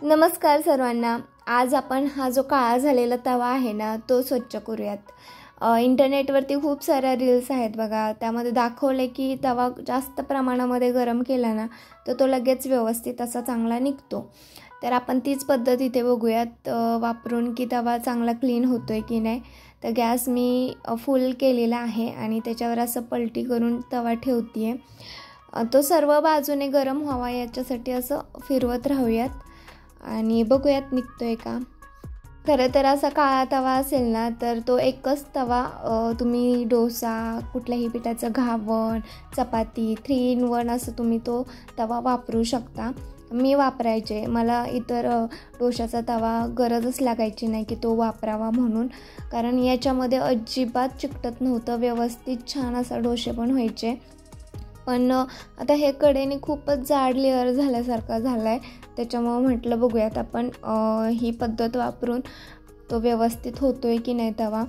नमस्कार सर्वांना। आज आपण हा जो काळा झालेला तवा आहे ना तो स्वच्छ करूयात। इंटरनेटवरती खूप साऱ्या रील्स आहेत बघा, त्यामध्ये दाखवले की तवा जास्त प्रमाणामध्ये गरम केला ना तर तो लगेच व्यवस्थित असा चांगला निघतो। तर आपण तीच पद्धत इथे बघूयात वापरून की तवा चांगला क्लीन होतोय की नाही। तर गॅस मी फुल केलेला आहे आणि त्याच्यावर असं पलटी करून तवा ठेवते। तो सर्व बाजूने गरम व्हावा याच्यासाठी असं फिरवत राहूयात आणि बघूयात निघतोय का। खरं तर असा काळा तवा असेल ना तर तो एकच तवा तुम्ही डोसा, कुठल्याही पिठाचं घावण, चपाती 3 in 1 असं तुम्ही तो तवा वापरू शकता। मी वापरायचे, मला इतर डोशाचा तवा गरजच लागायची नाही की तो वापरावा म्हणून, कारण याच्यामध्ये अजिबात चिकटत नव्हतं, व्यवस्थित छान असा डोसे पण व्हायचे। पण आता हे कडेने खूपच जाड लेअर झाल्यासारखा झाला आहे, त्याच्यामुळं म्हटलं बघूयात आपण ही पद्धत वापरून तो व्यवस्थित होतोय की नाही तवा।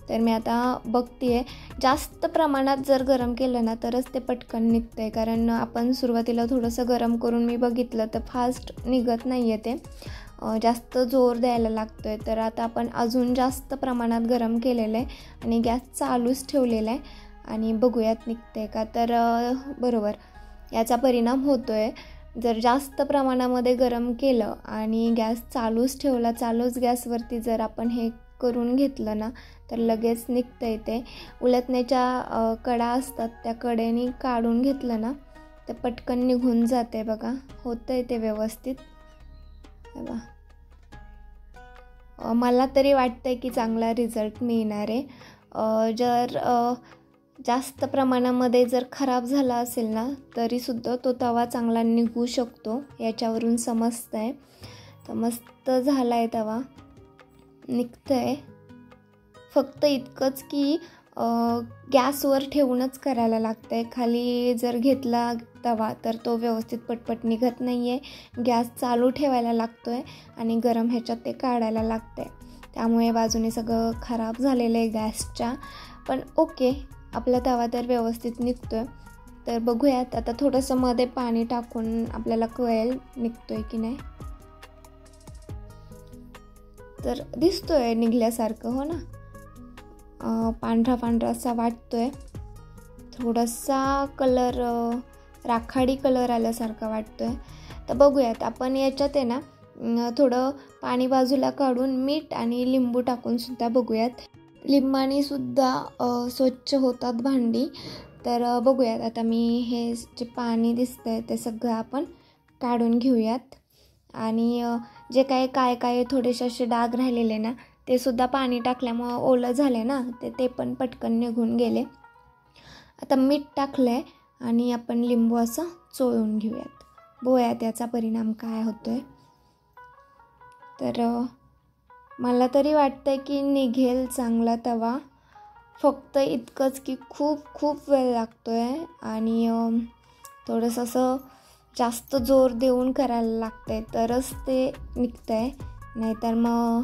तर मी आता बघते जास्त प्रमाणात जर गरम केलं ना तरच ते पटकन निघतं आहे, कारण आपण सुरुवातीला थोडंसं गरम करून मी बघितलं तर फास्ट निघत नाही आहे, ते जास्त जोर द्यायला लागतो आहे। तर आता आपण अजून जास्त प्रमाणात गरम केलेलं आहे आणि गॅस चालूच ठेवलेला आहे आणि बघूयात निघते का। तर बरोबर याचा परिणाम होतो आहे। जर जास्त प्रमाणामध्ये गरम केलं आणि गॅस चालूच ठेवला, चालूच गॅसवरती जर आपण हे करून घेतलं ना तर लगेच निघतं आहे। ते उलटण्याच्या कडा असतात त्या कडेने काढून घेतलं ना तर पटकन निघून जाते बघा, होतं आहे ते व्यवस्थित बघा। मला तरी वाटतं आहे की चांगला रिझल्ट मिळणार आहे। जर जास्त प्रमाणामध्ये जर खराब झाला असेल ना तरीसुद्धा तो तवा चांगला निघू शकतो, याच्यावरून समजतं आहे। तर मस्त झाला आहे तवा, निघतं आहे। फक्त इतकंच की गॅसवर ठेवूनच करायला लागतं आहे, खाली जर घेतला तवा तर तो व्यवस्थित पटपट निघत नाही आहे। गॅस चालू ठेवायला लागतो आहे आणि गरम ह्याच्यात ते काढायला लागतं आहे, त्यामुळे बाजूने सगळं खराब झालेलं आहे गॅसच्या। पण ओके, आपला तवा तर व्यवस्थित निघतो आहे। तर बघूयात आता थोडंसं मध्ये पाणी टाकून आपल्याला कळेल निघतो आहे की नाही। तर दिसतो आहे निघल्यासारखं, हो ना, पांढरा पांढरा असा वाटतो आहे, थोडासा कलर राखाडी कलर आल्यासारखा वाटतो आहे। तर बघूयात आपण याच्यात आहे ना थोडं पाणी बाजूला काढून मीठ आणि लिंबू टाकून सुद्धा बघूयात। लिंबाने सुद्धा स्वच्छ होतात भांडी। तर बघूयात आता मी हे जे पाणी दिसतंय ते सगळं आपण काढून घेऊयात आणि जे काय थोडेसे असे डाग राहिलेले ना ते सुद्धा पाणी टाकल्यामुळं ओलं झाले ना ते पण पटकन निघून गेले। आता मीठ टाकलं आहे आणि आपण लिंबू असं चोळून घेऊयात, बघूयात याचा परिणाम काय होतो आहे। तर मला तरी वाटतं की निघेल चांगला तवा, फक्त इतकंच की खूप वेळ लागतो आहे आणि थोडंसं असं जास्त जोर देऊन करायला लागतं आहे तरच ते निघतं आहे, नाहीतर मग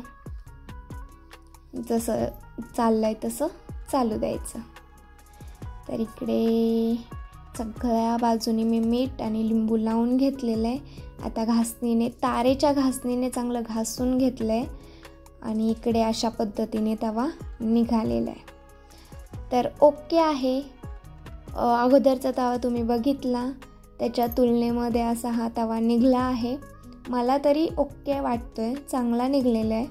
जसं चाललं आहे तसं चालू द्यायचं। तर इकडे सगळ्या बाजूनी मी मीठ आणि लिंबू लावून घेतलेलं आहे। आता घासणीने, तारेच्या घासणीने चांगलं घासून घेतलं आहे आणि इकडे अशा पद्धतीने तवा निघालेला आहे। तर ओके आहे। अगोदरचा तवा तुम्ही बघितला, त्याच्या तुलनेमध्ये असा हा तवा निघला आहे, मला तरी ओके वाटतो आहे, चांगला निघलेला आहे।